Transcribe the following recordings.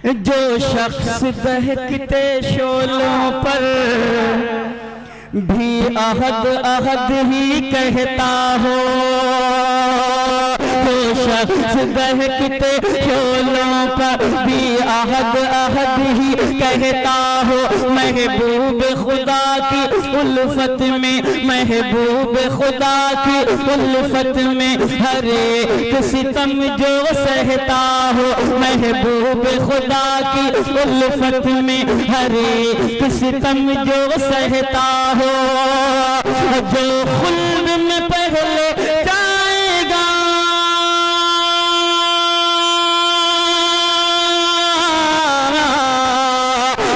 जो शख्स दहकते शोलों पर भी अहद अहद ही कहता हो, जो शख्स दहकते शोलों पर भी अहद अहद ही कहता हो, महबूब खुदा की उल्फत में, महबूब खुदा की उल्फत में हर एक सितम जो सहता हो, महबूब खुदा की उल्फत में हर एक सितम जो सहता हो, जो खुल्द में पहले जाएगा,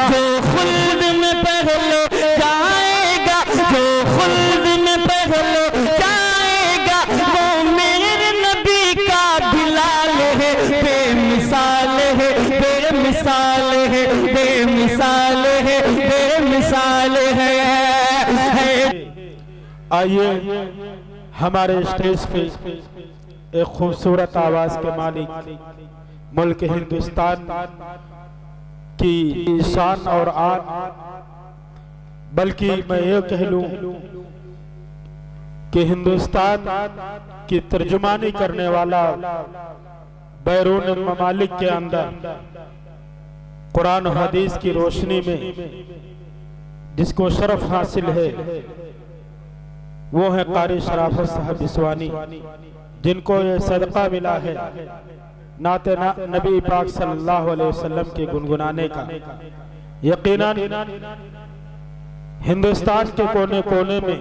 जो खुल्द में पहले जाएगा, जो खुल्द में पहले जाएगा, वो मेरे नबी का बिलाल है, बेमिसाल है, बेमिसाल है, बेमिसाल है, बेमिसाल है। आइए हमारे स्टेज पे एक खूबसूरत आवाज के मालिक मुल्क हिंदुस्तान की शान और आन, बल्कि मैं ये कह लूं कि हिंदुस्तान की तर्जुमानी करने वाला बैरून ममालिक के अंदर कुरान और हदीस की रोशनी में जिसको शरफ हासिल है वो है कारी शराफत साहब बिस्वानी, जिनको ये सदका मिला है नाते नबी पाक सल्लल्लाहु अलैहि वसल्लम के गुनगुनाने का। यकीनन हिंदुस्तान के कोने कोने में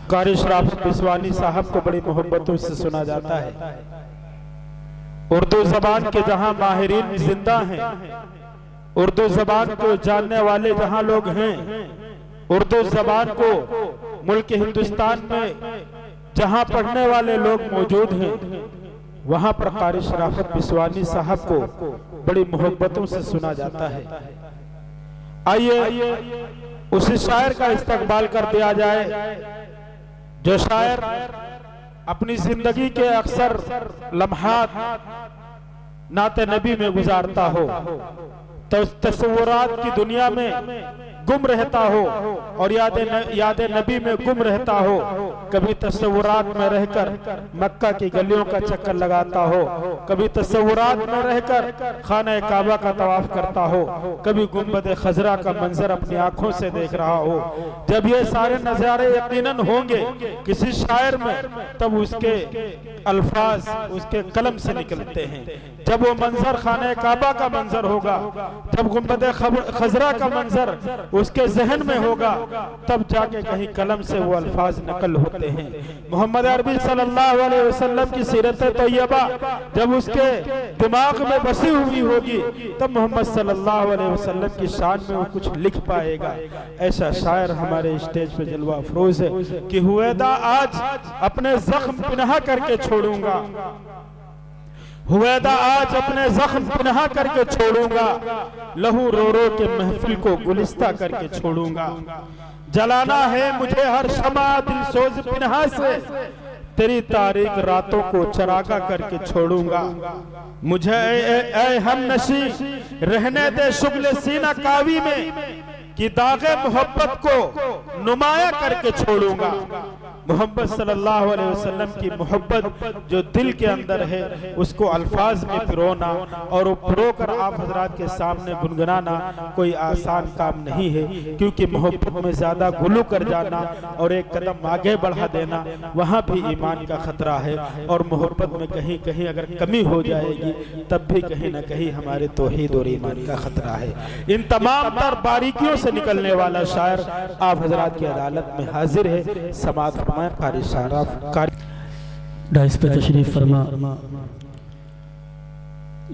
कारी शराफत बिस्वानी साहब को बड़ी मोहब्बतों से सुना जाता है। उर्दू जबान के जहां माहिरीन जिंदा हैं, उर्दू जबान को जानने वाले जहां लोग हैं, उर्दू जबान को मुल्क हिंदुस्तान में जहां पढ़ने वाले लोग मौजूद हैं, वहां पर कारी शराफत बिस्वानी साहब को बड़ी मोहब्बतों से सुना जाता है। आइए उस शायर का इस्तकबाल कर दिया जाए जो शायर अपनी जिंदगी के अक्सर लम्हात नाते नबी में गुजारता हो, तो तस्वुरात की दुनिया में गुम रहता हो और याद नबी में गुम रहता हो, कभी तस्वुरात में रहकर मक्का की गलियों का चक्कर लगाता हो, कभी तस्वुरात में रहकर खाना काबा का तवाफ करता हो, कभी गुंबद खजरा का मंजर अपनी आंखों से देख रहा हो। जब ये सारे नजारे यकीनन होंगे किसी शायर में, तब उसके अल्फाज उसके कलम से निकलते हैं। जब वो मंजर खाना काबा का मंजर होगा, जब गुंबद खजरा का मंजर उसके जहन में होगा, तब जाके कहीं कलम से वो अल्फाज नकल होते हैं। मोहम्मद अरबी सल्लल्लाहु अलैहि वसल्लम की सीरत तैयबा जब उसके दिमाग में बसी हुई होगी, तब मोहम्मद सल्लल्लाहु अलैहि वसल्लम की शान में वो कुछ लिख पाएगा। ऐसा शायर हमारे स्टेज पे जलवा अफरोज है कि हुएदा आज अपने जख्म पिनहा करके छोड़ूंगा, हुएदा आज अपने जख्म पिनहा करके छोड़ूंगा, लहू रो रो के महफिल को गुलिस्ता करके छोड़ूंगा। जलाना है मुझे हर शमा दिल सोज पिनहा से, तेरी तारीख रातों को चरागा करके छोड़ूंगा। मुझे ऐ हम नशी रहने दे शुगल सीना कावी में, कि दागे मोहब्बत को नुमाया करके छोड़ूंगा। मोहम्मद सल्लल्लाहु अलैहि वसल्लम की मोहब्बत जो दिल के अंदर है, उसको अल्फाज में पिरोना और वो पिरोकर आप हजरात के सामने गुनगुनाना कोई आसान काम नहीं है, क्योंकि मोहब्बत में ज्यादा गुलू कर जाना और एक कदम आगे बढ़ा देना, वहाँ भी ईमान का खतरा है। और मोहब्बत में कहीं कहीं अगर कमी हो जाएगी, तब भी कहीं ना कहीं हमारे तौहीद और ईमान का खतरा है। इन तमाम तर बारीकियों से निकलने वाला शायर आप हजरात की अदालत में हाजिर है। समाअत फरमाएं कारी शराफ डाइस पे तशरीफ फरमा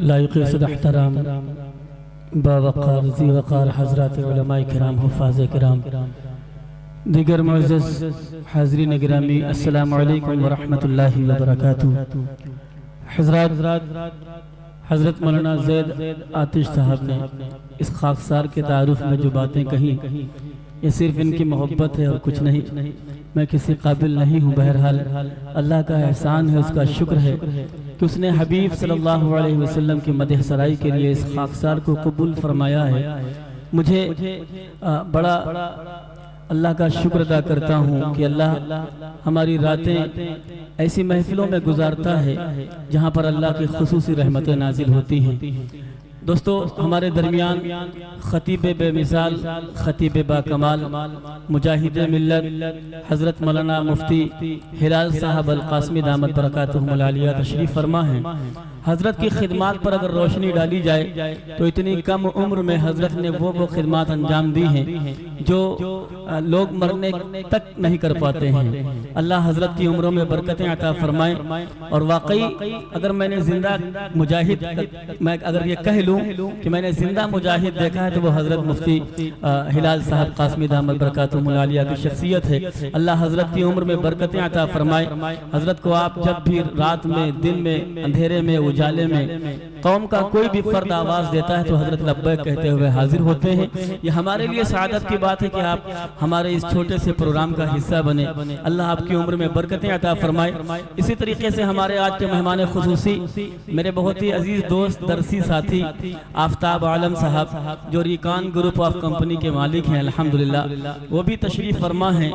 लायक सदहतराम बावकार ज़ी वक़ार हज़रात उलमाए किराम हुफ़ाज़े किराम दीगर मुअज़्ज़ज़ हाज़रीन गिरामी अस्सलामु अलैकुम व रहमतुल्लाहि व बरकातुहू। हज़रत मौलाना ज़ैद आतिश साहब ने इस खाकसार के तारुफ में जो बातें कही, ये सिर्फ इनकी मोहब्बत है और कुछ नहीं। मैं किसी काबिल नहीं हूँ, बहरहाल अल्लाह का एहसान है, उसका शुक्र है कि उसने हबीब सल्लल्लाहु अलैहि वसल्लम की मदह सराई के लिए इस खाकसार को कबूल फरमाया है। मुझे बड़ा अल्लाह का शुक्र अदा करता हूँ कि अल्लाह हमारी रातें ऐसी महफिलों में गुजारता है जहाँ पर अल्लाह की खुसूसी रहमतें नाजिल होती हैं। दोस्तों, हमारे दरमियान खतीब बेमिसाल, खतीब बाकमाल, मुजाहिद मिल्लत हज़रत मौलाना मुफ्ती हिलाल साहब अल कासमी दामत बरकातुहुमुल आलिया तशरीफ़ फरमा हैं। हज़रत की खिदमात पर अगर रोशनी डाली जाए तो इतनी कम उम्र में हज़रत ने वो खिदमात अंजाम दी हैं जो लोग मरने तक नहीं कर पाते हैं। अल्लाह हज़रत की उम्रों में बरकतें अता फरमाए। और वाकई अगर मैंने जिंदा मुजाहिद, मैं अगर ये कह लूँ कि मैंने जिंदा मुजाहिद देखा है तो वो हज़रत मुफ्ती हिलाल साहब कासमी दामत बरकातुहुमुल आलिया की शख्सियत है। अल्लाह हज़रत की उम्र में बरकतें अता फरमाए। हज़रत को आप जब भी रात में, दिन में, अंधेरे में, उजाले में कौम का कोई भी फर्द आवाज़ देता है तो हज़रत लब्बैक कहते हुए हाजिर होते हैं। ये हमारे लिए सआदत की बात है कि आप हमारे इस छोटे से प्रोग्राम का हिस्सा बने। अल्लाह आपकी उम्र में बरकतें अता फरमाए। इसी तरीके से हमारे आज के मेहमान खुसूसी मेरे बहुत ही अजीज दोस्त, दरसी साथी आफ्ताब आलम साहब जो रिकान ग्रुप ऑफ कंपनी के मालिक हैं, अल्हम्दुलिल्लाह वो भी तशरीफ़ फरमा हैं।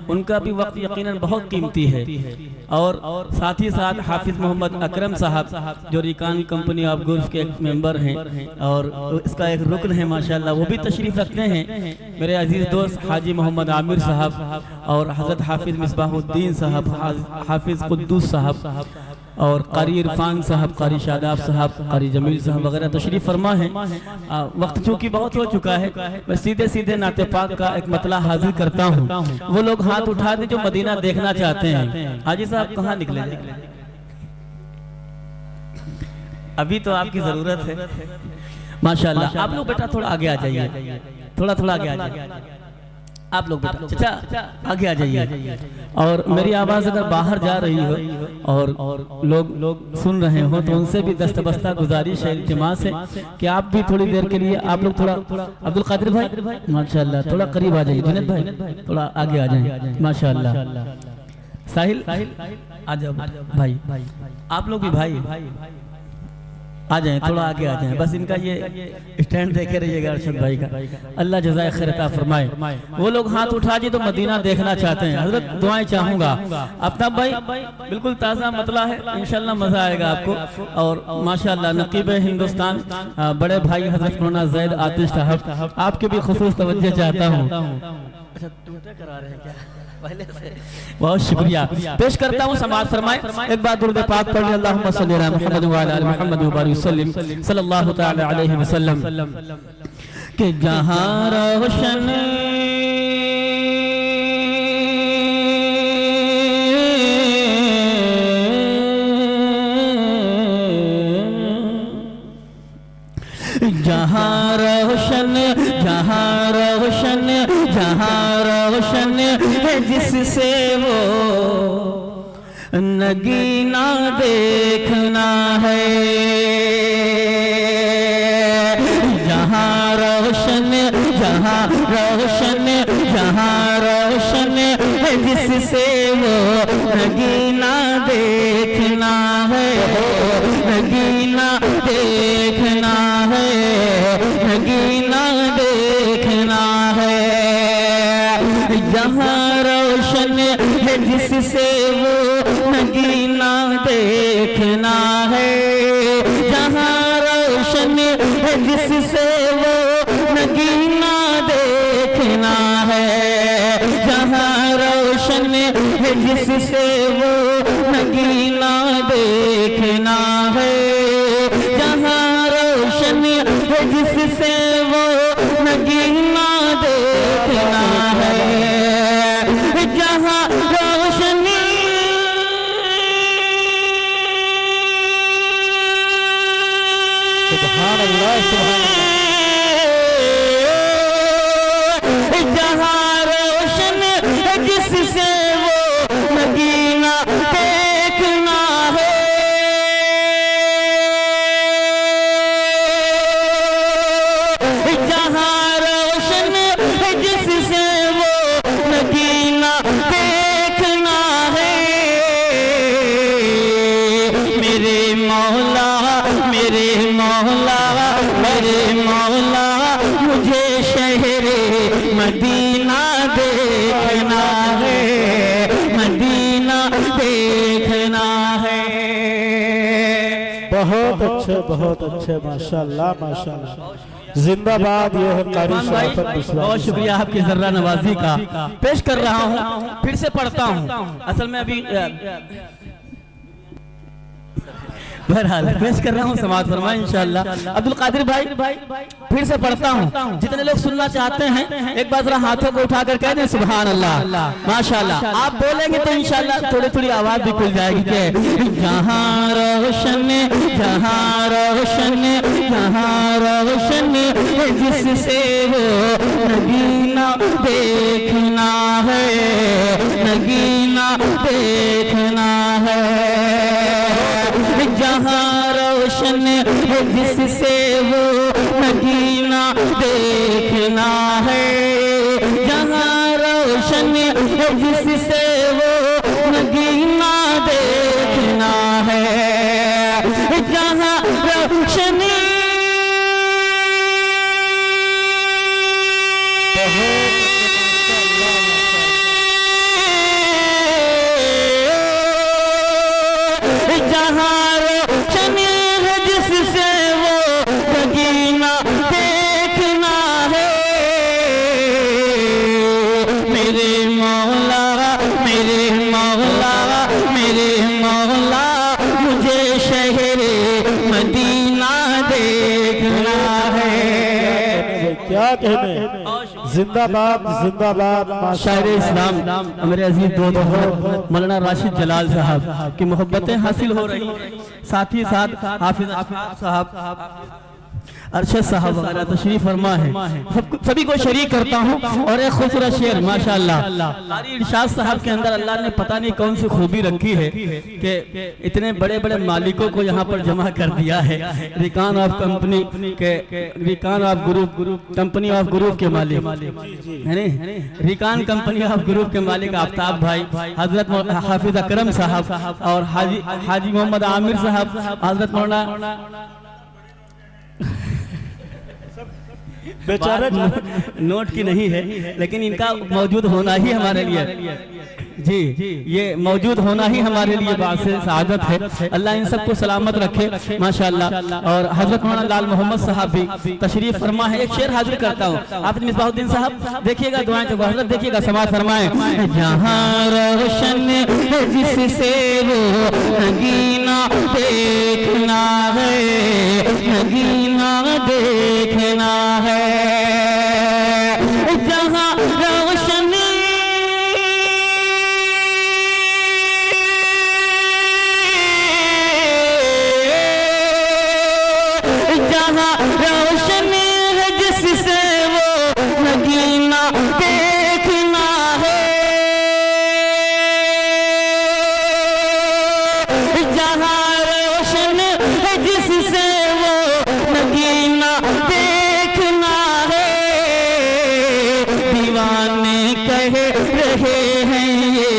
उनका भी वक्त यकीनन बहुत कीमती है। और साथ ही साथ हाफिज मोहम्मद अकरम साहब जो रिकान कंपनी ऑफ ग्रुप के एक मेंबर हैं और इसका एक रुकन है माशाल्लाह, वो भी तशरीफ़ रखते हैं। मेरे अजीज़ दोस्त हाजी मोहम्मद आमिर साहब और हज़रत हाफिज मिसबाहुद्दीन साहब, हाफिज कुद्दूस साहब और कारी इरफान साहब, कारी शादाब साहब, कारी जमील साहब वगैरह तशरीफ़ फरमा है। वक्त चूँकि बहुत हो चुका है, मैं सीधे सीधे नाते पाक का एक मतला हाजिर करता हूँ। वो लोग हाथ उठा दें जो मदीना देखना चाहते हैं। हाजी साहब कहाँ निकले? अभी तो आपकी ज़रूरत है माशाल्लाह। आप लोग बेटा थोड़ा आगे आ जाइए, थोड़ा थोड़ा आगे आ जाइए। आप लोग बेटा चाचा आगे आ जाइए। और मेरी आवाज़ अगर बाहर जा रही हो और लोग सुन रहे हो तो उनसे भी दस्तबस्ता गुजारिश है, इल्तिमास है कि आप भी थोड़ी देर के लिए आप लोग थोड़ा, अब्दुल कादिर भाई माशाल्लाह थोड़ा करीब आ जाइए, जुनैद भाई थोड़ा आगे आ जाए माशाल्लाह, साहिल आ जाओ भाई, आप लोग भी भाई आ जाएं, थोड़ा आगे आ जाएं। बस इनका ये स्टैंड देखे रहिएगा अरशद भाई का, अल्लाह जज़ाए खैर अता फरमाए। वो लोग हाथ उठा जी तो मदीना देखना चाहते हैं। हजरत दुआएं चाहूंगा। आफ्ताब भाई बिल्कुल ताज़ा मतला है, इंशाल्लाह मज़ा आएगा आपको। और माशाल्लाह नकीब हिंदुस्तान बड़े भाई हजरत मौलाना ज़ैद आतिश साहब, आपके भी खुसूस तवज्जो चाहता हूँ। अच्छा टूटे करा रहे हैं क्या? पहले से बहुत शुक्रिया पेश करता हूँ। समाज फरमाए एक बार दुरूद पाक पढ़ लें। अल्लाहुम्मा सल्ली अला मुहम्मद व अला आलि मुहम्मद व बारिक वसल्लिम सल्लल्लाहु तआला अलैहि वसल्लम। कि जहां रोशन जहां रोशन, जहां रोशन, जहां रोशन है जिससे वो नगीना देखना है। जहां रोशन, जहां रोशन, जहां रोशन है जिससे वो नगीना देखना है, नगीना देखना है, नगीना देखना है। जहां रोशन है जिससे वो नगीना देखना है, जहां रोशन है जिससे वो नगीना देखना है, जहां रोशन है जिससे वो नगीना देखना है, जहां रोशन है जिससे वो नगीना देखना है, जहां रोशनी सुभान अल्लाह, सुभान अल्लाह, जहां रोशन है जिससे वो नगीना देखना है, जहां रोशन है जिससे वो नगीना देखना है। मेरे मौला मेरे मौला मुझे शहरे मदीना देखना है, मदीना देखना है। बहुत अच्छे माशाल्लाह माशाल्लाह। जिंदाबाद। ये है कारी शराफत बिस्वा। बहुत शुक्रिया आपकी जर्रा नवाजी का। पेश कर रहा हूँ, फिर से पढ़ता हूँ। असल में अभी बहरहाल पेश कर रहा हूँ, समाज फरमाए इंशाअल्लाह। अब्दुल कादिर भाई फिर से पढ़ता हूँ। जितने लोग सुनना चाहते हैं एक बार जरा हाथों को उठाकर कह दें सुभान अल्लाह माशाअल्लाह। आप बोलेंगे तो इंशाअल्लाह थोड़ी थोड़ी आवाज भी खुल जाएगी कि जहाँ रोशन जहाँ रोशन जहाँ रोशन जिससे वो नगीना देखना है, नगीना देखना है। जहाँ रोशन है जिससे वो नगीना देखना है, जहाँ रोशन है जिससे वो नगीना देखना है, जहाँ रोशन क्या कहने। जिंदाबाद जिंदाबाद। शायर इस्लाम मेरे अजीज दोस्त मौलाना राशिद जलाल साहब की मोहब्बतें हासिल हो रही, साथ ही साथ हाफिज साहब अरशद साहब वगैरह तशरीफ फरमा है। सभी को शरीक करता हूँ। और एक खूबसूरत शेर माशाअल्लाह कारी इरशाद साहब के अंदर अल्लाह ने पता नहीं कौन सी खूबी रखी है कि इतने बड़े बड़े मालिकों को यहाँ पर जमा कर दिया है। रिकान ऑफ कंपनी के, Rikan of group, company of group के मालिक है नी, रिकान कंपनी ऑफ ग्रुप के मालिक आफ्ताब भाई, हजरत हाफिज अकरम साहब और हाजी मोहम्मद आमिर साहब, हजरत मौलाना बेचारे नोट की नहीं है लेकिन इनका मौजूद होना ही हमारे लिए जी ये मौजूद होना ही हमारे लिए बात से सआदत है। अल्लाह इन सबको सलामत रखे माशाअल्लाह। और हजरत मौलाना लाल मोहम्मद साहब भी तशरीफ फरमा है। एक शेर हाजिर करता हूँ। आप मिसबाहुद्दीन साहब देखिएगा, दुआएं तो हजरत देखिएगा, समाज फरमाए। जहाँ रोशन जिससे वो नगीना देखना है, नगीना देखना है, जहाँ रोशन रोशन है जिससे वो नगीना देखना है, जहाँ रोशन है जिससे वो नगीना देखना है। दीवाने कह रहे हैं ये,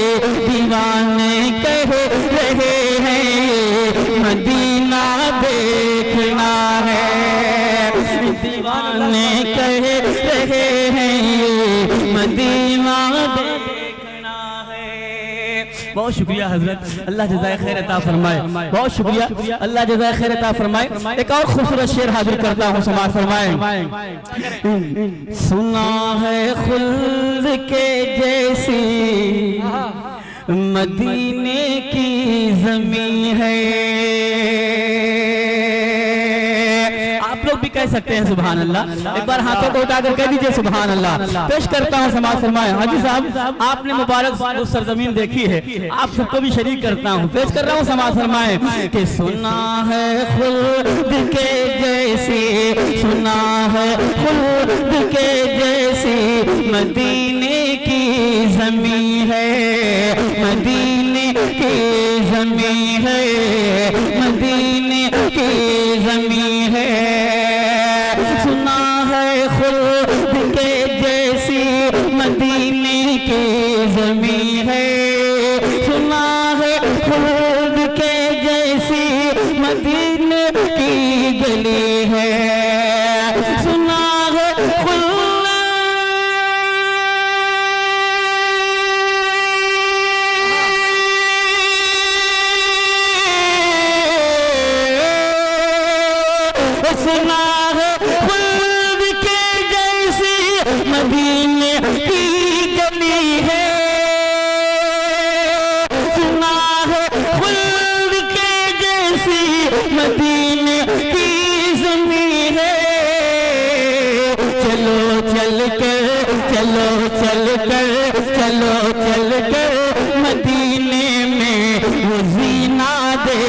दीवाने कह रहे हैं ये, मदीना देखना है, दीवाने कह रहे हैं ये, मदीना देखना है। बहुत शुक्रिया हजरत, अल्लाह जज़ाए खैर अता फरमाए। बहुत शुक्रिया, अल्लाह जज़ाए खैर अता फरमाए। एक और खूबसूरत शेर हाजिर करता हूँ, समाज फरमाए। सुना है खुल्द के जैसी मदीने की ज़मीं है। आप लोग भी कह सकते हैं सुभान अल्लाह। एक बार हाथों को उठाकर कह दीजिए सुभान अल्लाह। पेश करता हूँ, समाज फरमाए। हाजी साहब आपने मुबारक उस सरजमीन देखी है, आप सबको भी शरीक करता हूँ। पेश कर रहा हूँ, समाज फरमाए कि सुना है खुल्द के जैसी, सुना है खुल्द के जैसी मदीने की ज़मीं है, मदीने की ज़मीं है, मदीने की ज़मीं है। सुना है खुल्द के जैसी मदीने की ज़मीं है, सुना है खुल्द के जैसी मदीने की गली है, सुना है खुल्द के जैसी मदीने की गली है, सुना है खुल्द के जैसी मदीने की ज़मीन है। चलो चल कर चलो चल कर चलो चल कर मदीने में वो ज़ीना दे।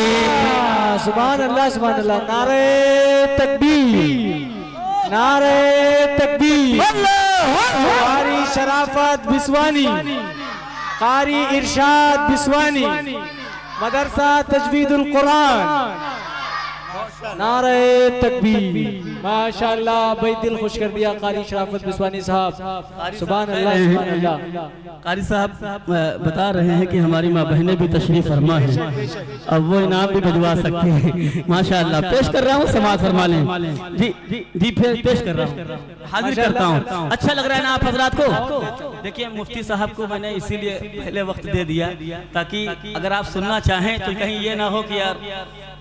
सुभान अल्लाह सुभान अल्लाह। नारे तकबीर नारे तकबीर। कारी शराफत बिस्वानी, कारी इरशाद बिस्वानी, मदरसा तजवीदुल कुरान, नारे तकबीर। माशाअल्लाह भाई दिल खुश कर दिया कारी शराफत बिस्वानी साहब। सुभान अल्लाह सुभान अल्लाह। कारी साहब बता रहे हैं कि हमारी माँ बहनें भी तशरीफ फरमा है, अब वो इनाम भी भिजवा सकते हैं। माशाअल्लाह पेश कर रहा हूँ, समाज फरमा लें। जी जी फिर पेश कर रहा हूँ, हाजिर करता हूँ। अच्छा लग रहा है ना आप हजरात को? देखिए मुफ्ती साहब को मैंने इसीलिए पहले वक्त दे दिया ताकि अगर आप सुनना चाहें तो कहीं ये ना हो कि यार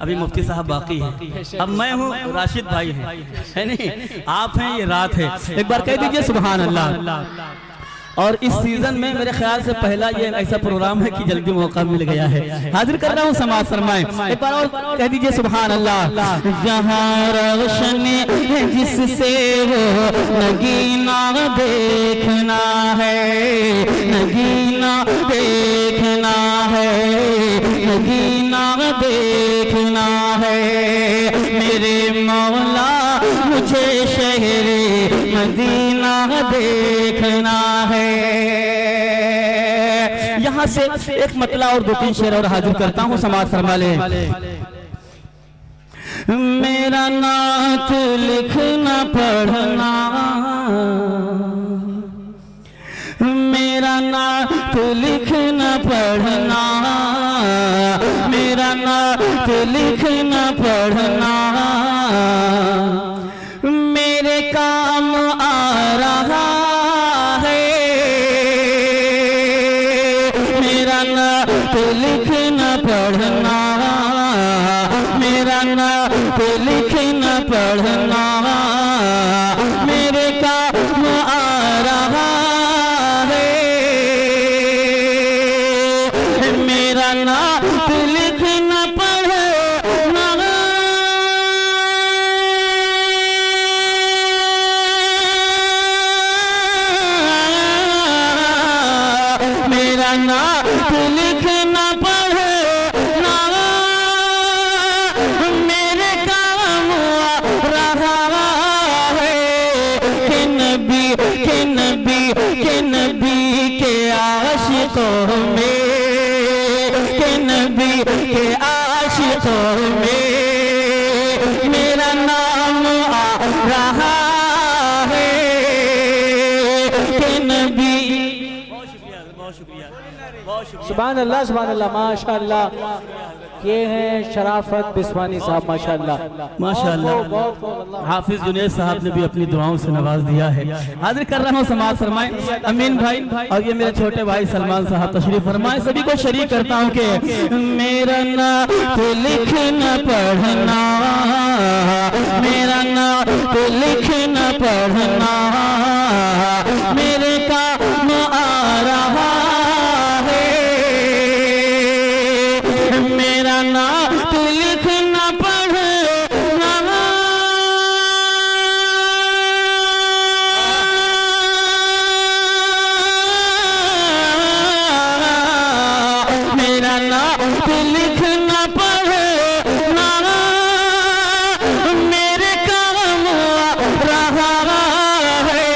अभी मुफ्ती साहब बाकी है। अब मैं हूँ, राशिद भाई हैं, है नहीं, आप हैं, ये रात है। एक बार कह दीजिए सुभान अल्लाह। और इस सीजन में मेरे ख्याल से पहला ये ऐसा प्रोग्राम है कि जल्दी मौका मिल गया है। हाजिर कर रहा हूँ, समाज फरमाएं। एक बार और कह दीजिए सुभान अल्लाह। जहाँ रोशनी है जिससे वो नगीना देखना है, नगीना देखना है, नगीना देखना है। मेरे मौला मुझे शहरे मदीना देखना है। यहाँ से एक मतला और 2-3 शेर और हाजिर करता हूँ, समाज फरमा ले। मेरा नात लिखना पढ़ना, मेरा नात लिखना पढ़ना, मेरा नात लिखना पढ़ना मेरे काम आ रहा है। मेरा नात लिखना पढ़ना, मेरा नात लिखना पढ़ना मेरे काम आ रहा है। मेरा नात लिखना पढ़ना मेरा नात लिखना पढ़ना मेरे काम आ रहा है। कि नबी के नबी के नबी के आशिकों में, के नबी के आशिकों में मेरा नाम आ रहा है। कि नबी सुभान अल्लाह सुभान अल्लाह। माशाअल्लाह ये हैं शराफत बिस्वानी साहब। माशाअल्लाह माशाअल्लाह। हाफिज जुनैद साहब ने भी अपनी दुआओं से नवाज दिया है। हाजिर कर रहा हूँ, समाज फरमाएं। अमीन भाई और ये मेरे छोटे भाई सलमान साहब तशरीफ फरमाएं। सभी को शरीक करता हूँ कि मेरा नात लिखना पढ़ना, मेरा नात लिखना पढ़ना मेरे काम आ रहा है। मेरा नात लिखना पढ़ना मेरा नात लिखना पढ़ना मेरे काम आ रहा है।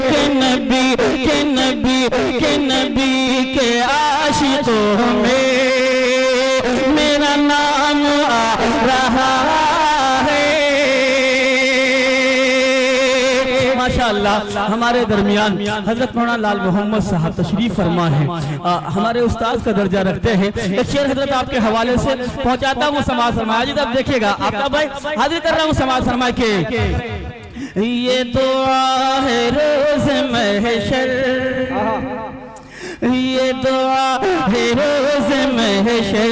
कि नबी के नबी के नबी के आशिकों में मेरा नाम आ रहा है। माशाअल्लाह हमारे दरमियान हजरत मौलाना लाल मोहम्मद साहब तशरीफ फरमा है, हमारे उस्ताद का दर्जा रखते हैं। एक शेर हजरत आपके हवाले से पहुंचाता हूँ, समाज फरमाया जी। तब देखिएगा आपका भाई हाजिर कर रहा हूँ, समाज फरमा के। ये दुआ है रोज महशर, ये दुआ है रोज महशर,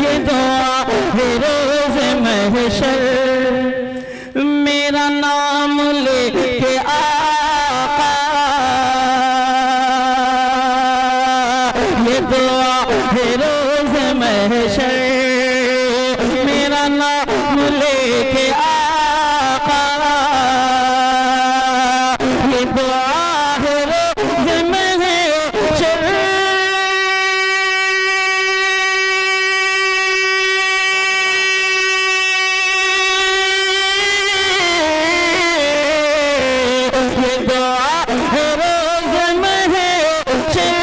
ये दुआ है रोज महशर के आका ये दुआ है रोज़ महशर ये दुआ है रोज़ महशर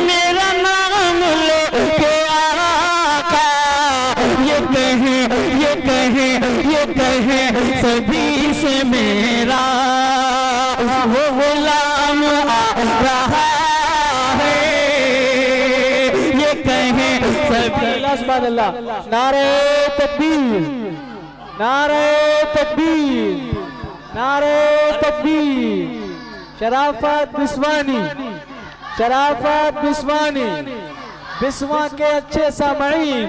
मेरा नाम लेके आका ये कहे सभी से मेरा वो गुलाम आ रहा है ये कहे सभी। सुभान अल्लाह। नारे तकबीर, नारे तकबीर, नारे तकबीर। शराफत बिस्वानी, शराफत बिस्वानी, बिस्वा के अच्छे सामईन।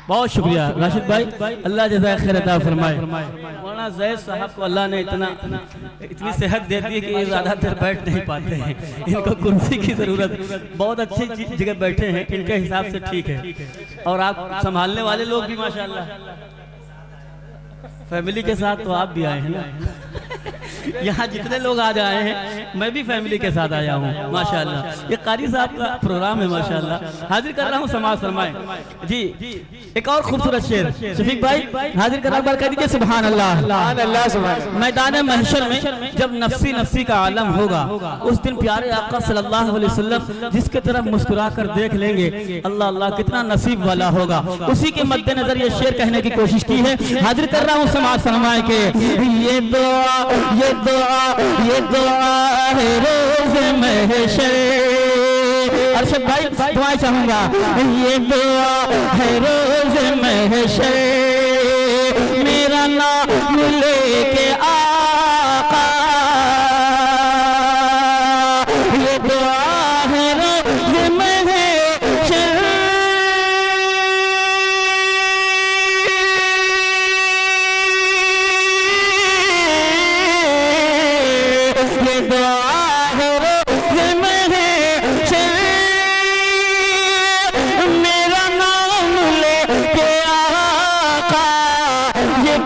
बहुत शुक्रिया राशिद भाई, अल्लाह जज़ाए खैर अता फरमाए। मौलाना ज़ैद साहब को अल्लाह ने इतनी सेहत दे दी कि ये ज़्यादा देर बैठ नहीं पाते हैं, इनको कुर्सी की ज़रूरत। बहुत अच्छी जगह बैठे हैं, इनके हिसाब से ठीक है। और आप संभालने वाले लोग भी माशाल्लाह फैमिली के साथ, तो आप भी आए हैं ना। यहाँ जितने लोग आज आए हैं मैं भी फैमिली के साथ आया हूँ माशाल्लाह। ये कारी साहब का प्रोग्राम है माशाल्लाह। हाजिर कर रहा हूँ समाज फरमाए जी। एक और खूबसूरत शेर शफीक भाई हाजिर कर रहा हूँ, सुभान अल्लाह। मैदान महशर में जब नफ्सी नफ्सी का आलम होगा उस दिन प्यारे आका सल्लल्लाहु अलैहि वसल्लम जिसके तरफ मुस्कुरा कर देख लेंगे, अल्लाह अल्लाह कितना नसीब वाला होगा। उसी के मद्देनजर ये शेर कहने की कोशिश की है। हाजिर कर रहा हूँ समाज फरमाए के ये दुआ है रोज़ महशर। अरशद भाई दुआ चाहूंगा, ये दुआ है रोज़ महशर मेरा नाम लेके आका ये दुआ है रोज़ महशर ये दुआ है रोज़ महशर मेरा नाम लेके आका ये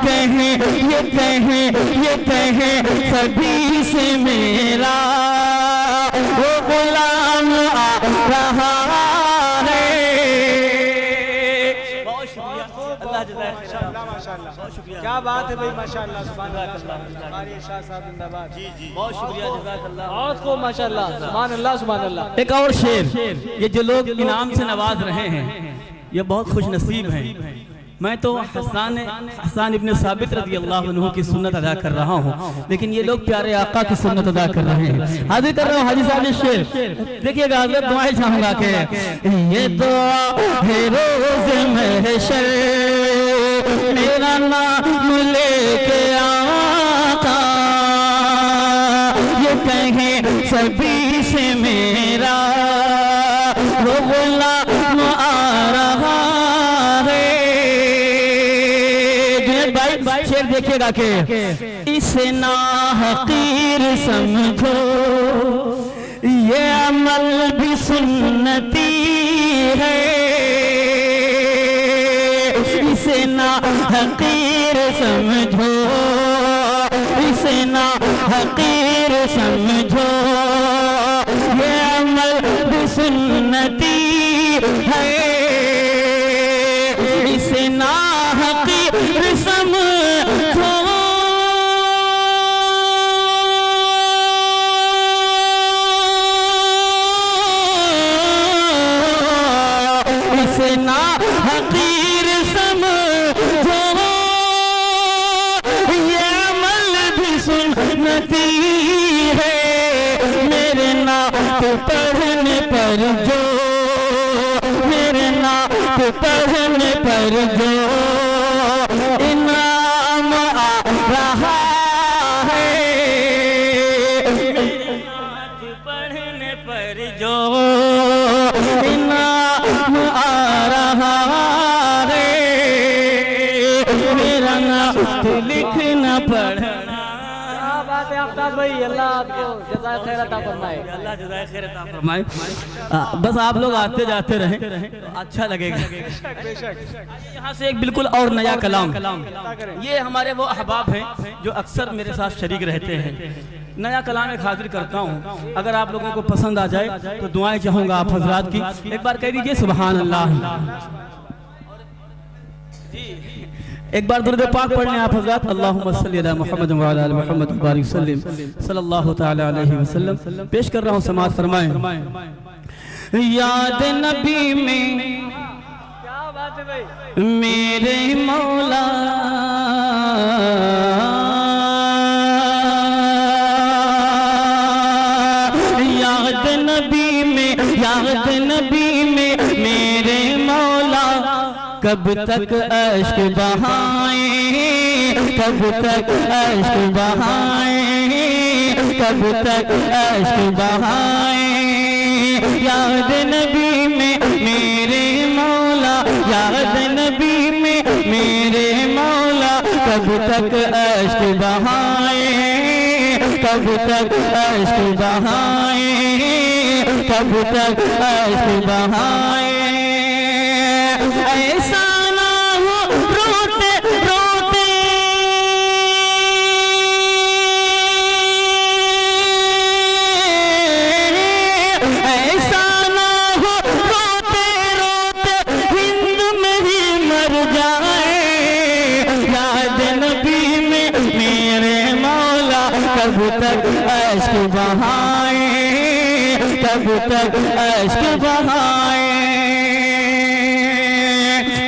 कहे सभी से मेरा वो गुलाम आ रहा है। बहुत शुक्रिया, अल्लाह जज़ाए खैर। माशाल्लाह, क्या बात है भाई, माशाल्लाह, सुभान अल्लाह, हमारे शाह साहब जिंदाबाद। जी जी, बहुत शुक्रिया, जज़ाकल्लाह। बहुत खूब, माशाल्लाह, सुभान अल्लाह, सुभान अल्लाह। एक और शेर, ये जो लोग इनाम से नवाज रहे हैं ये बहुत खुश नसीब हैं। मैं तो हसन इब्न साबित रज़ी अल्लाह अन्हु की सुन्नत अदा कर रहा हूँ, लेकिन ये लोग प्यारे आका की सुन्नत अदा कर रहे हैं। हाजिर कर रहा हूँ हाजी साहब शेर, देखिएगा हज़रत दुआएं चाहूंगा के ये दुआ है रोज़ महशर मेरा नाम लेके आका ये कहे सभी से मेरा वो गुलाम आ रहा है। शेर देखिएगा के इसे ना हकीर समझो ये अमल भी सुन्नती है इसे ना हकीर समझो इसे ना हकीर समझो ये अमल भी सुन्नती है इसे ना हकीर समझो इसे ना हकीर समझो ये अमल भी सुन्नती है मेरे नाम पढ़ने पर जो मेरे नाम पढ़ने पर जो इनाम आ रहा है पढ़ने पर जो इनाम आ रहा है मेरा नाम लिखना पढ़ना जाते आफ्ताब भाई, अल्लाह आपको जज़ाए खैर अता फरमाए। अल्लाह जज़ाए खैर अता फरमाए। बस आप लोग आते जाते रहें तो अच्छा लगेगा। यहाँ से एक बिल्कुल और नया कलाम, ये हमारे वो अहबाब हैं जो अक्सर मेरे साथ शरीक रहते हैं। नया कलाम एक हाजिर करता हूँ, अगर आप लोगों को पसंद आ जाए तो दुआएं चाहूँगा आप हजरात की। एक बार कह दीजिए सुभान अल्लाह। एक बार दुरूद पाक पढ़ लें आप हजरात। अल्लाहुम्मा सल्ली अला मुहम्मद व अला आलि मुहम्मद व बारिक सल्लिम सल्लल्लाहु तआला अलैहि वसल्लम। पेश कर रहा हूँ, समाअत फरमाएं। याद नबी में क्या बात है भाई, मेरे मौला याद नबी में मेरे मौला कब तक अश्क बहाएं, कब तक अश्क बहाएं, कब तक अश्क बहाएं। याद नबी में मेरे मौला, याद नबी में मेरे मौला कब तक अश्क बहाएं, कब तक अश्क बहाएं, कब तक अश्क बहाएं। ऐसा ना हो रोते रोते, ऐसा ना हो रोते रोते हिंद में ही मर जाए। याद नबी में मेरे मौला कब तक अश्क बहाए, कब तक अश्क बहाए।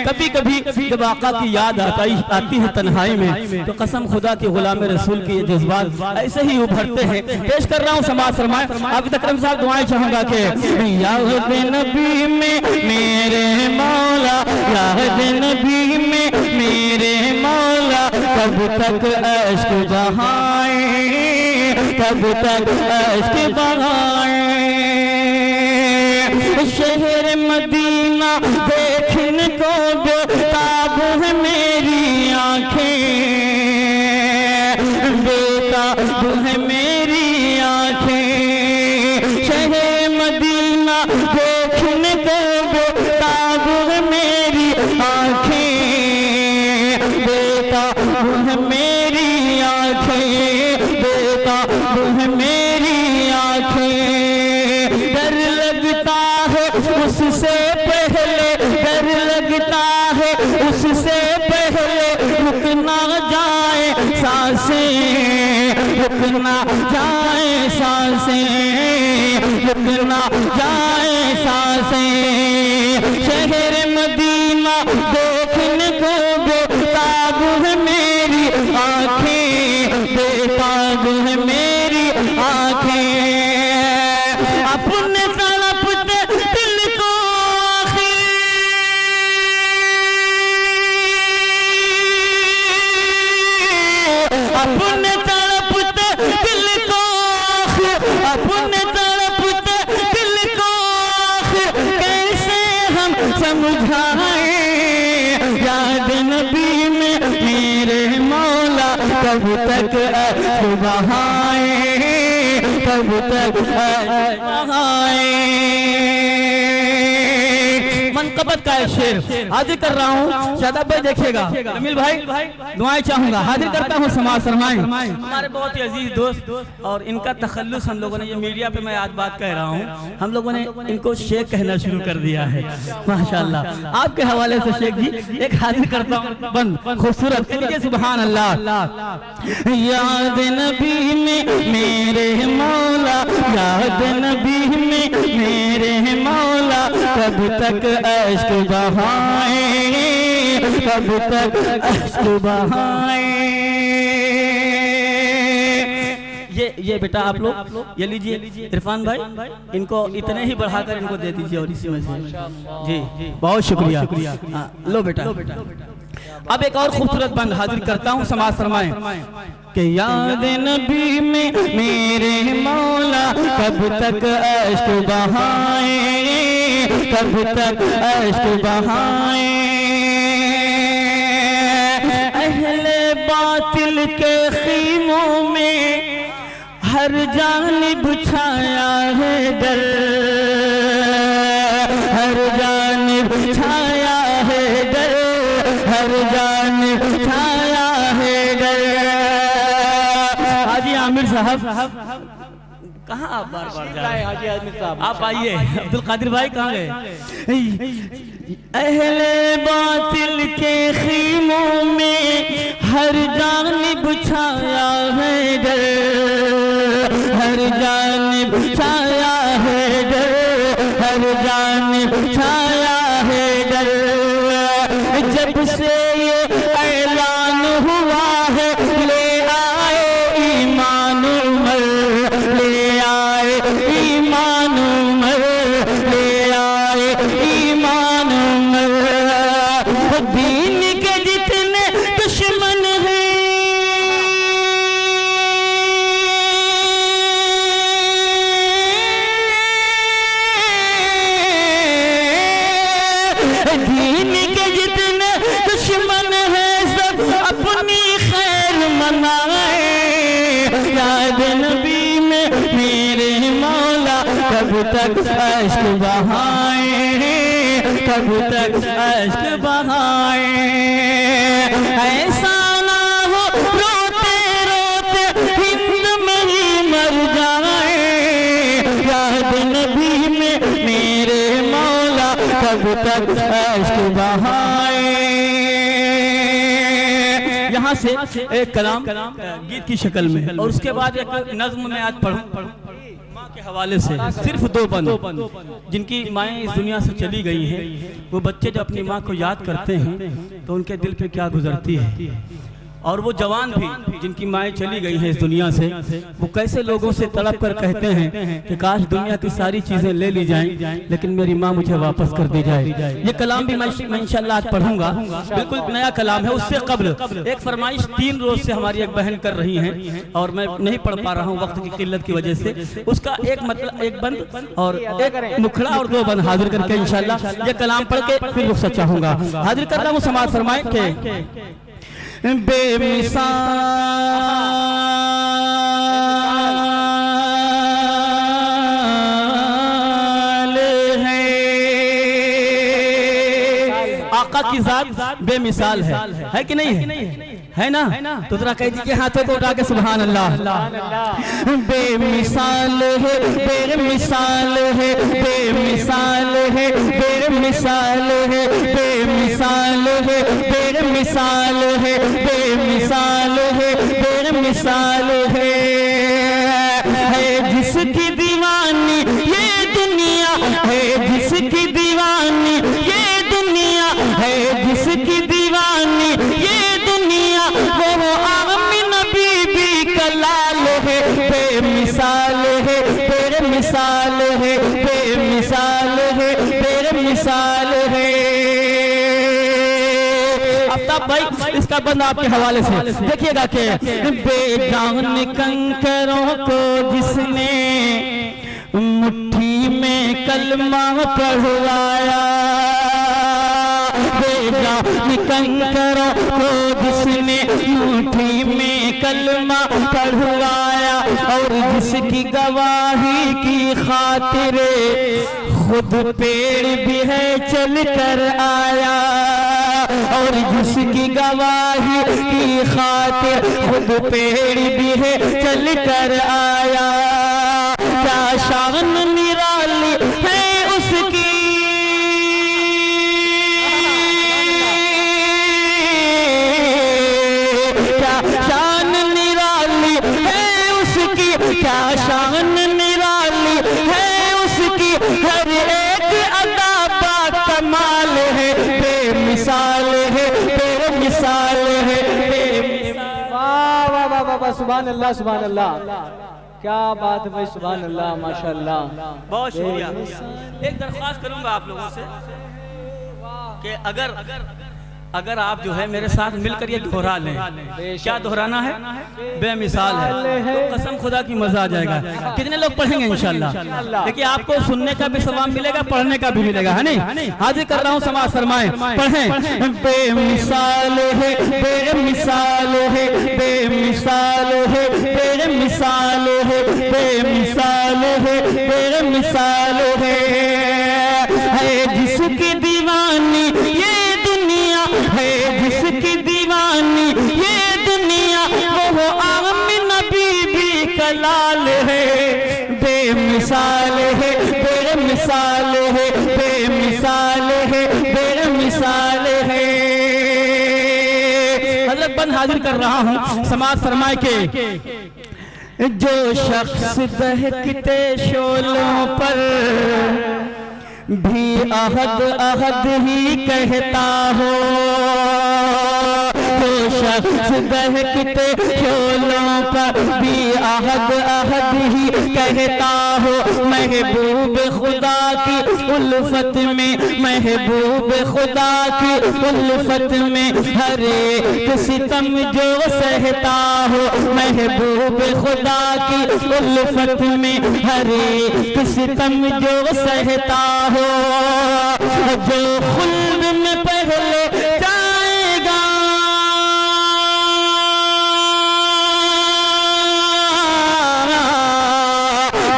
कभी कभी जब आका की याद आती है तन्हाई में, तो कसम खुदा के गुलाम रसूल के ये जज्बात ऐसे ही उभरते हैं। पेश कर रहा हूँ, समाअत फरमाएं। आप तकरीम साहब दुआएं चाहूंगा कि याद नबी में मेरे मौला, याद नबी में मेरे मौला कब तक अश्क बहाए, कब तक अश्क बहाए। शहर मदीना देखने को बेताब है मेरी आंखें, बेताब है मेरी आंखें। शहर मदीना देखने को बेताब है मेरी आंखें, बेताब है मेरी आंखें, बेताब है मेरी आंखें। डर लगता है उससे पहले, डर लगता है उससे पहले रुक ना जाए सांसें, रुक ना जाए सांसें, रुक ना जाए सांसें। शहर मदीना देखने को बेताब है मेरी आंखें, बेताब है मेरी आंखें। अपने तड़पते दिल को आखिर, अपने तड़पते दिल को आखिर, अपने तड़पते दिल को आखिर कैसे हम समझाएं। याद नबी में मेरे मौला कब तक अश्क बहाए, कब तक अश्क बहाए। मनकबत का एक शेर हाजिर कर रहा हूँ, शादाब भाई देखिएगा, जमील भाई दुआएं चाहूंगा। हाजिर करता हूँ, समाअत फरमाएं। हमारे बहुत ही अजीज दोस्त और इनका तखल्लुस हम लोगों ने, ये मीडिया पे मैं आज बात कह रहा हूँ, हम लोगों ने इनको शेख कहना शुरू कर दिया है माशाल्लाह। आपके हवाले से शेख जी एक हाजिर करता हूँ बंद खूबसूरत, कह दीजिए सुभान अल्लाह। याद नबी में मेरे मौला, याद नबी में मेरे मौला कब तक अश्क बहाए, कब तक अश्क बहाए। ये बेटा आप लोग ये लीजिए इरफान भाई, इनको इतने ही बढ़ाकर इनको दे दीजिए और इसी में से जी बहुत शुक्रिया। लो बेटा। अब एक और खूबसूरत बंद हाजिर करता हूँ, समाअत फरमाएं कि याद नबी में मेरे मौला कब तक अश्क बहाए, कब तक अश्क बहाए। अहले बातिल के खीमों में हर जानिब छाया है डर, हर जानिब छाया है डर, हर जानिब छाया है डर। हाजी आमिर साहब कहाँ आप बार बार जा रहे हैं? हाजी आमिर साहब आप आइए। अब्दुल कादिर भाई कहाँ गए? अहले बातिल के खीमों में हर जानिब छाया है डर, हर जानिब छाया है डर, हर जानिब छाया है डर। जब से ये ऐलान हुआ है ले आए ईमान उमर, ले आए ईमान उमर, ले आए ईमान उमर। दीन के जितने दुश्मन हैं दीन के जितने दुश्मन हैं सब अपनी खैर मनाए। याद नबी में मेरे मौला कब तक अश्क बहाए, कब तक अश्क बहाए। ऐसा ना हो रोते रोते हिंद में ही मर जाए। याद नबी में मेरे मौला कब तक अश्क बहाए। यहाँ से एक कलाम गीत की शक्ल में और उसके बाद एक नज्म में आज पढ़ूं माँ के हवाले से। सिर्फ दो बंद जिनकी माएँ इस दुनिया से चली गई हैं, वो बच्चे जब अपनी माँ को याद करते हैं तो उनके दिल पे क्या गुजरती है। और वो जवान भी जिनकी माएँ चली गई हैं इस दुनिया से, वो कैसे लोगों से तड़प कर कहते हैं कि काश दुनिया की सारी चीज़ें ले ली जाएं लेकिन मेरी माँ मुझे वापस कर दी जाए। ये कलाम भी मैं इंशाल्लाह आज पढ़ूंगा, बिल्कुल नया कलाम है। उससे कब्ल एक फरमाइश 3 रोज से हमारी एक बहन कर रही हैं और मैं नहीं पढ़ पा रहा हूँ वक्त की किल्लत की वजह से। उसका एक मतलब एक बंद और एक मुखड़ा और 2 बंद हाजिर करके इंशाल्लाह ये कलाम पढ़ के फिर रुखसत चाहूंगा। हाजिर कर रहा हूँ समाज फरमाए के बेमिसाल है, आका की जात बेमिसाल है कि नहीं है ना? तो जरा कह दीजिए हाथों को उठा के सुभान अल्लाह। बेमिसाल है, बेमिसाल है, बेमिसाल है, बेमिसाल है, बेमिसाल है, बेमिसाल है, बेमिसाल है, बेमिसाल है जिसकी दीवानी ये दुनिया है, जिसकी दीवानी ये दुनिया है, जिसकी दीवानी ये दुनिया वो आमिन बीबी का लाल है। बेमिसाल है, बेमिसाल है, बेमिसाल है, बेमिसाल है। आफ्ताब भाई इसका बंद आपके हवाले से देखिएगा कि बेजान कंकरों को जिसने मुट्ठी में कलमा पढ़वाया, बेजान कंकरों को जिसने मुट्ठी में कलमा पढ़वाया और जिसकी गवाही की खातिर खुद पेड़ भी है चल कर आया, और जिसकी गवाही की खातिर खुद पेड़ भी है चल कर आया। क्या शान निराली है उसकी, क्या शान निराली है उसकी, क्या शान निराली है उसकी, हर एक अदा बा कमाल है। बेमिसाल है, बेमिसाल है, वाह वाह वाह वाह, सुभान अल्लाह, सुभान अल्लाह, क्या बात है भाई, सुभान अल्लाह, माशाअल्लाह, बहुत शुक्रिया। एक दरख्वास्त करूंगा आप लोगों से कि अगर आप जो है मेरे साथ मिलकर ये दोहरा लें। क्या दोहराना है? बेमिसाल है। तो कसम खुदा की मजा आ जाएगा। कितने लोग पढ़ेंगे इंशाल्लाह? देखिए आपको सुनने का भी सवाब मिलेगा, पढ़ने का भी मिलेगा, है नहीं? हाजिर कर रहा हूँ, समाज फरमाएं, पढ़ें। बेमिसाल है, बेमिसाल है, बेमिसाल है, बेमिसाल है, बेमिसाल है, बेमिसाल है, बेमिसाल है, बेमिसाल है। हज़रत बंद हाजिर कर रहा हूँ, समाज फरमाए के जो शख्स दहकते शोलों पर भी अहद अहद ही कहता हो, जो शख्स दहकते शोलों पर भी अहद अहद ही कहता हो, महबूब खुदा की उल्फत में, महबूब खुदा की उल्फत में हर एक सितम जो सहता हो, महबूब खुदा की उल्फत में हर एक सितम जो सहता हो, जो खुल्द में पहले जाएगा,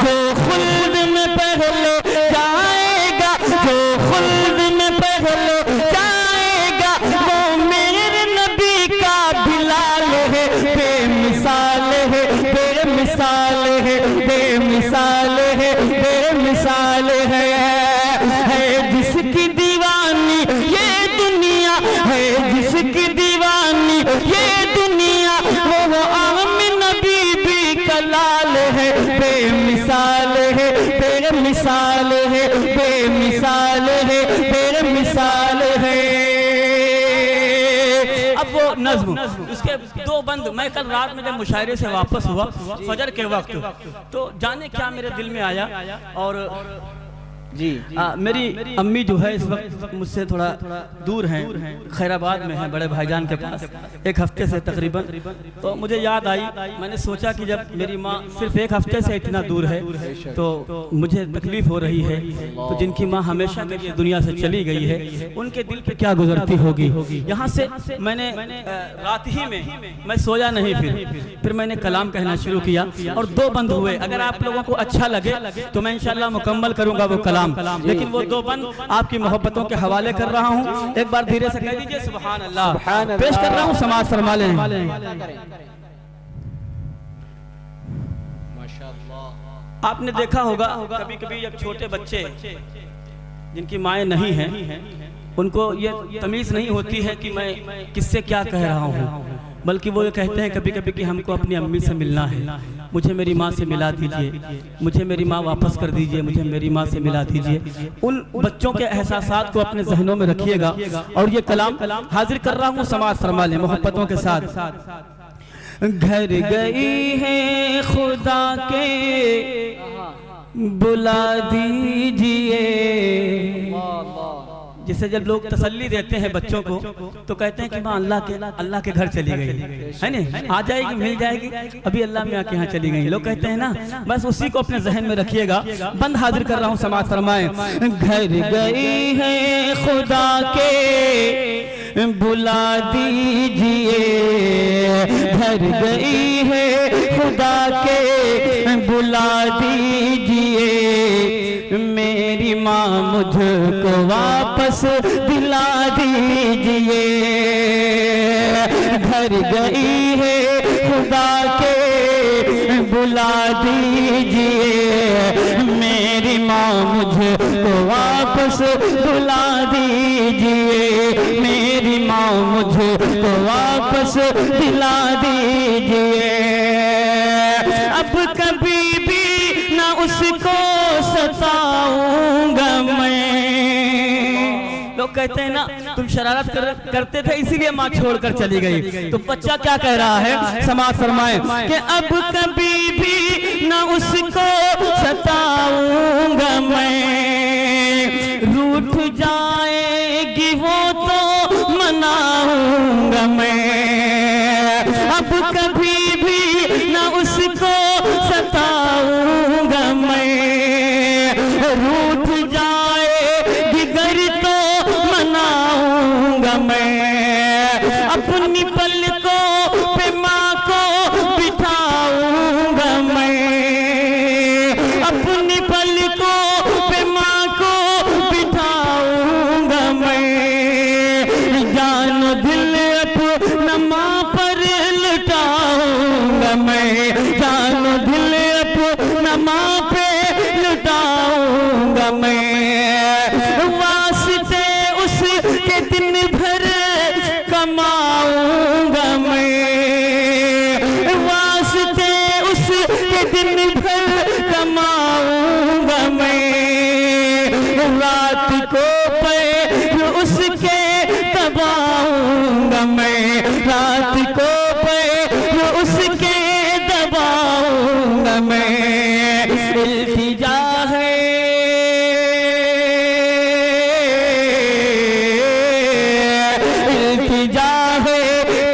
जो खुल्द में पहले जाएगा, जो खुल्द में पहले जाएगा, वो मेरे नबी का बिलाल है, बेमिसाल है, बेमिसाल है, बेमिसाल है, बेमिसाल है। जिसकी दीवानी ये दुनिया है, जिसकी दीवानी ये दुनिया, वो आमिन बीबी का लाल है, बेमिसाल है, बेमिसाल है, बेमिसाल है, बेमिसाल है। अब वो नज़्म उसके दो बंद, मैं कल रात में जब मुशायरे से वापस हुआ फजर के वक्त, तो जाने क्या मेरे दिल में आया, और जी मेरी अम्मी जो है इस वक्त मुझसे थोड़ा दूर हैं, खैराबाद में हैं, बड़े भाईजान के पास, एक हफ्ते से तकरीबन। तो मुझे याद आई, मैंने सोचा कि जब मेरी माँ सिर्फ एक हफ्ते से इतना दूर है तो मुझे तकलीफ हो रही है, तो जिनकी माँ हमेशा के लिए दुनिया से चली गई है, उनके दिल पे क्या गुजरती होगी। यहाँ से मैंने रात ही में मैं सोया नहीं, फिर मैंने कलाम कहना शुरू किया और दो बंद हुए। अगर आप लोगों को अच्छा लगे तो मैं इंशाल्लाह मुकम्मल करूँगा वो कलाम, लेकिन वो दो बंद आपकी मोहब्बतों के हवाले कर रहा हूँ। एक बार धीरे से कह दीजिए सुभान अल्लाह। पेश कर रहा हूँ, समाज फरमा लें। आपने देखा होगा कभी कभी जब छोटे बच्चे जिनकी माएँ नहीं हैं, उनको ये तमीज़ नहीं होती है कि मैं किससे क्या कह रहा हूँ, बल्कि वो ये कहते हैं कभी कभी कि हमको अपनी अम्मी से मिलना है, मुझे मेरी माँ से मिला दीजिए, मुझे मेरी माँ वापस कर दीजिए, मुझे मेरी माँ से मिला दीजिए। उन बच्चों के एहसासात को अपने जहनों में रखिएगा और ये कलाम हाजिर कर रहा हूँ, समाज फरमा लें मोहब्बतों के साथ। घर गई है खुदा के बुला दीजिए, जिसे जब लोग तसल्ली देते हैं बच्चों को तो कहते हैं कि माँ अल्लाह के घर चली गई है ना, आ जाएगी, मिल जाएगी, अभी अल्लाह मियाँ के यहाँ चली गई। लोग कहते हैं ना, बस उसी को अपने जहन में रखिएगा। बंद हाजिर कर रहा हूँ, समाज फरमाए। घर गई है खुदा के बुला दीजिए, घर गई है खुदा के बुला दीजिए, मेरी माँ मुझको वापस दिला दीजिए। घर गई है खुदा के बुला दीजिए, मेरी माँ मुझको वापस दिला दीजिए, मेरी माँ मुझको वापस दिला दीजिए। अब कभी भी ना उसको सताऊंगा मैं। लोग कहते हैं ना, तुम शरारत करते थे इसीलिए माँ छोड़कर चली गई, तो बच्चा क्या कह रहा है, समाज फरमाए कि अब कभी भी ना उसको सताऊंगा मैं, रूठ जाएगी वो तो मनाऊंगा मैं। अब कभी भी ना उसको सताऊंगा मैं, रूठ जाएगी घर तो मनाऊंगा मैं। अपनी पलकों पे माँ को बिठाऊंगा मैं, अपनी पलकों पे माँ को बिठाऊंगा मैं। जानो दिल अपना माँ पर लुटाऊंगा मैं, जानो दिल अपना माँ पे लुटा रात को पैर उसके दबाऊंगा मैं। इल्तिजा है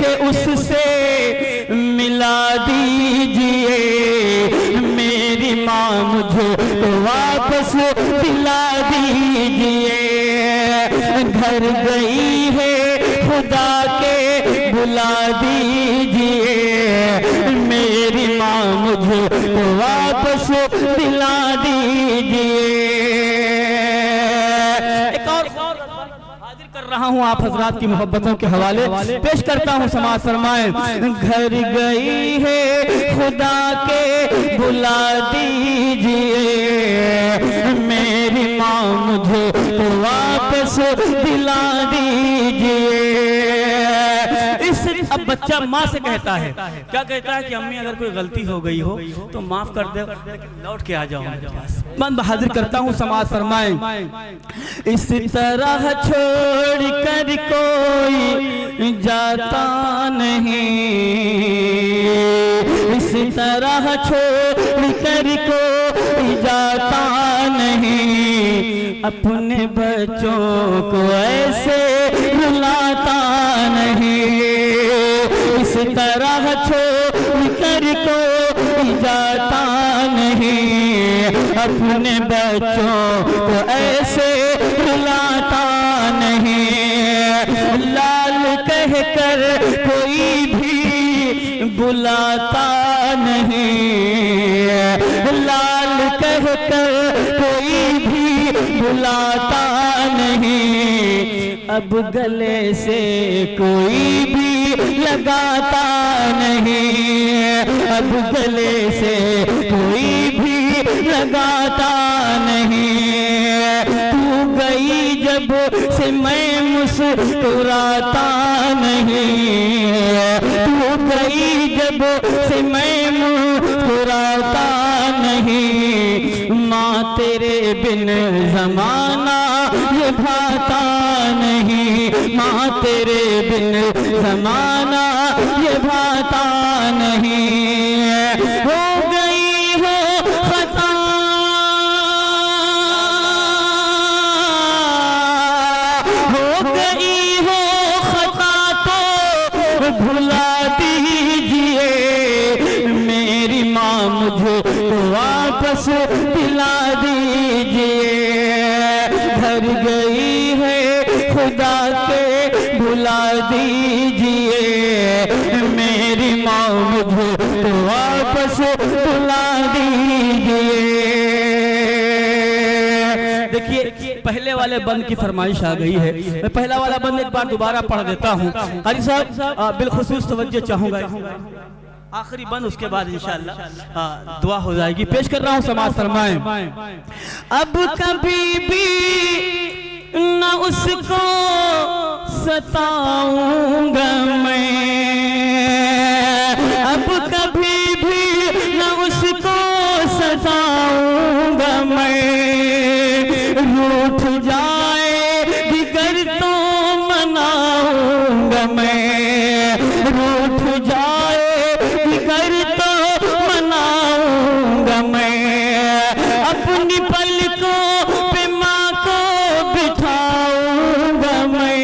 कि उससे मिला दीजिए, मेरी माँ मुझे वापस दिला दीजिए। घर गई है खुदा के बुला दीजिए, मेरी माँ मुझे वापस दिला दीजिए। एक और हाजिर कर रहा हूँ आप हजरात की मोहब्बतों के हवाले पेश करता हूँ, समाज फरमाएं। घर गई है खुदा के बुला दीजिए, मेरी माँ मुझे वापस दिला दीजिए। इस अब बच्चा माँ से कहता है, क्या कहता है कि अम्मी अगर कोई गलती हो गई हो तो माफ कर दे, लेकिन लौट के आ जाओ मेरे पास। मैं हाजिर करता हूँ, समाज फरमाएं। इस तरह छोड़ कर कोई जाता नहीं, इस तरह छोड़ कर कोई जाता नहीं, अपने बच्चों को ऐसे रुलाता नहीं। इस तरह छोड़ कर कोई जाता नहीं, अपने बच्चों को ऐसे रुलाता नहीं। लाल कहकर कोई भी बुलाता नहीं, लाल कहकर कोई भी बुलाता नहीं, अब गले से कोई भी लगाता नहीं, अब गले से कोई भी लगाता नहीं। तू गई जब से मैं मुस्कुराता नहीं, तू गई जब से मैं मुस्कुराता नहीं, माँ तेरे बिन जमाना ये भाता नहीं, माँ तेरे बिन जमाना ये भाता नहीं। हो गई हो खता, हो गई हो खता तो भुला दीजिए, मेरी माँ मुझे वापस दिला दीजिए। घर गई है खुदा के बुला दीजिए, मेरी माँ मुझे वापस बुला दीजिए। देखिए पहले वाले बंद की फरमाइश आ गई है, मैं पहला वाला बंद एक बार दोबारा पढ़ देता हूँ। हाजी साहब बिलखुसूस तवज्जो चाहूंगा, आखिरी बंद उसके बाद इंशाअल्लाह दुआ हो जाएगी। पेश कर रहा हूँ, समाज फरमाएं। अब कभी भी न उसको सताऊंगा मैं, अब कभी भी न उसको सताऊंगा मैं। रूठ जाए दिगर तो मनाऊंगा मैं, रूठ जाए दिगर तो मनाऊंगा मैं। अपनी पलकों पे माँ को बिठाऊंगा मैं,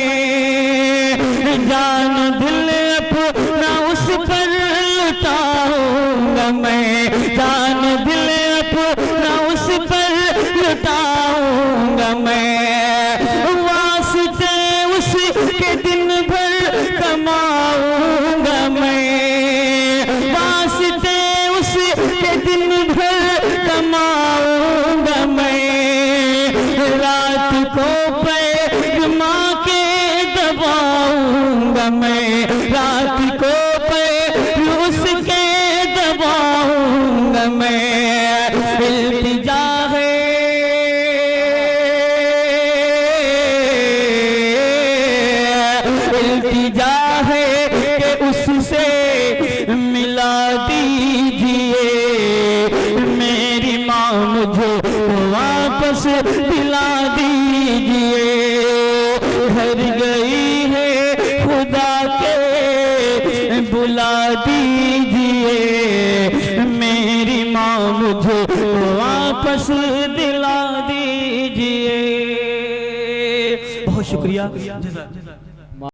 जान दिल अपना उस पर लुटाऊंगा मैं, जान दिल अपना उस पर लुटाऊंगा मैं। वास्ते उसके दिन भर कमाऊंगा मैं, वास्ते उसके दिन भर कमाऊंगा मैं। रात को पैर माँ के दबाऊंगा मैं, रात को पैर उसके दबाऊंगा मैं। इल्तिजा है इल्तिजा है कि उससे मिला दीजिए, मेरी माँ मुझे वापस दिला दीजिए। घर गई है खुदा के बुला दीजिए, मेरी माँ मुझे वापस दिला दीजिए। बहुत शुक्रिया।